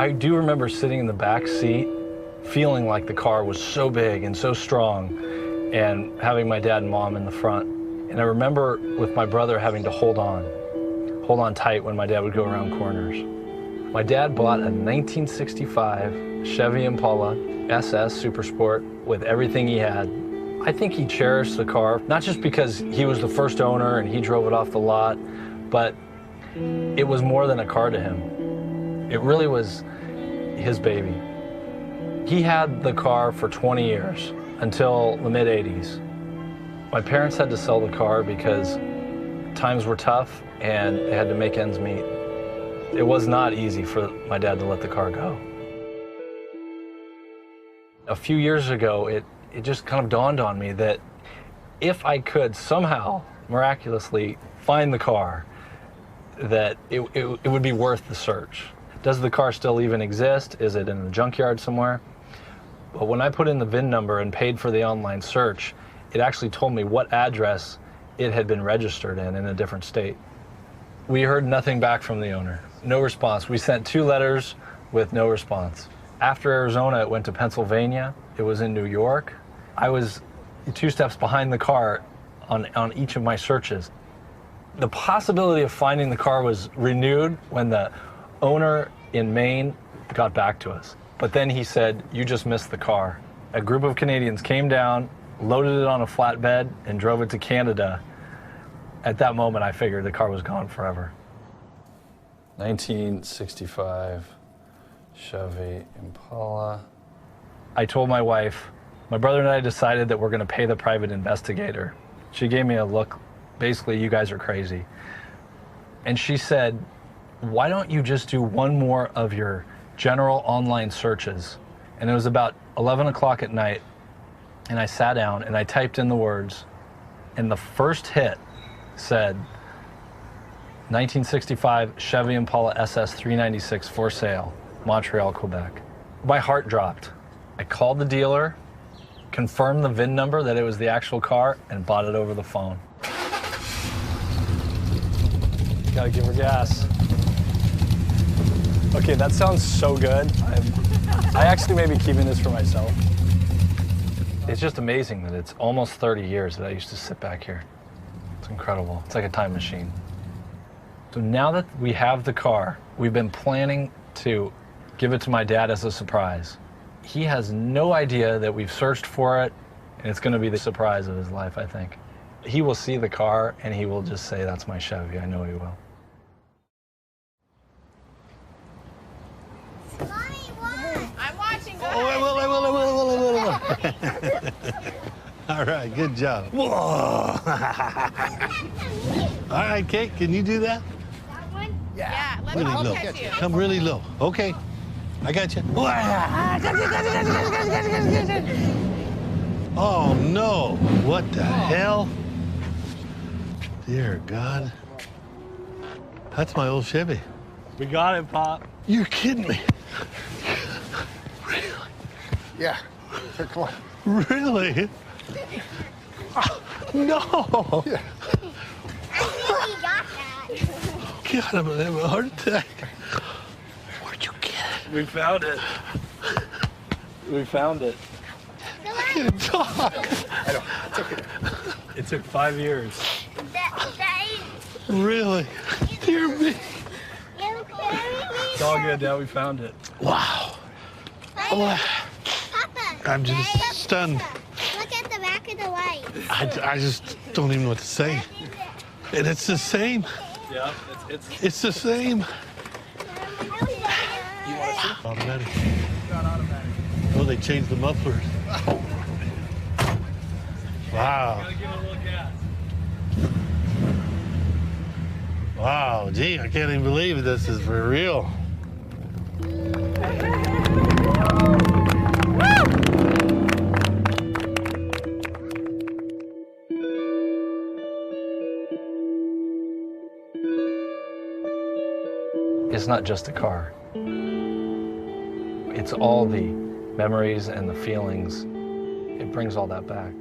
I do remember sitting in the back seat, feeling like the car was so big and so strong, and having my dad and mom in the front. And I remember with my brother having to hold on tight when my dad would go around corners. My dad bought a 1965 Chevy Impala SS Super Sport with everything he had. I think he cherished the car, not just because he was the first owner and he drove it off the lot, but it was more than a car to him. It really was his baby. He had the car for 20 years, until the mid-'80s. My parents had to sell the car because times were tough and they had to make ends meet. It was not easy for my dad to let the car go. A few years ago, it just kind of dawned on me that if I could somehow, miraculously, find the car, that it would be worth the search. Does the car still even exist? Is it in the junkyard somewhere? But when I put in the VIN number and paid for the online search, it actually told me what address it had been registered in a different state. We heard nothing back from the owner. No response. We sent 2 letters with no response. After Arizona, it went to Pennsylvania. It was in New York. I was 2 steps behind the car on each of my searches. The possibility of finding the car was renewed when the owner in Maine got back to us. But then he said, "You just missed the car." A group of Canadians came down, loaded it on a flatbed, and drove it to Canada. At that moment, I figured the car was gone forever. 1965 Chevy Impala. I told my wife, my brother and I decided that we're going to pay the private investigator. She gave me a look, basically, "You guys are crazy." And she said, "Why don't you just do one more of your general online searches?" And it was about 11 o'clock at night, and I sat down and I typed in the words, and the first hit said 1965 Chevy Impala SS 396 for sale, Montreal, Quebec. My heart dropped. I called the dealer, confirmed the VIN number that it was the actual car, and bought it over the phone. Gotta give her gas. Okay, that sounds so good. I actually may be keeping this for myself. It's just amazing that it's almost 30 years that I used to sit back here. It's incredible. It's like a time machine. So now that we have the car, we've been planning to give it to my dad as a surprise. He has no idea that we've searched for it, and it's going to be the surprise of his life, I think. He will see the car, and he will just say, "That's my Chevy." I know he will. Mommy, what? I'm watching. Go Oh, ahead. All right, good job. Whoa. All right, Kate, can you do that? That one? Yeah. Let Really me low. catch you. Come really low. Okay, I got you. Oh, no. What the hell? Dear God. That's my old Chevy. We got it, Pop. You're kidding me. Yeah. Here, come on. Really? No. Yeah. I think he got that. God, I'm gonna have a heart attack. Where'd you get it? We found it. We found it. I can't talk. I know. It's okay. It took 5 years. That Really? Dear me. It's all good, Dad. We found it. Wow. Oh, Papa. I'm just stunned. Look at the back of the light. I just don't even know what to say. And it's the same. Yeah, It's the same. Automatic. Oh, they changed the mufflers. Wow. Gotta give it a little gas. Wow, gee, I can't even believe this is for real. It's not just a car. It's all the memories and the feelings. It brings all that back.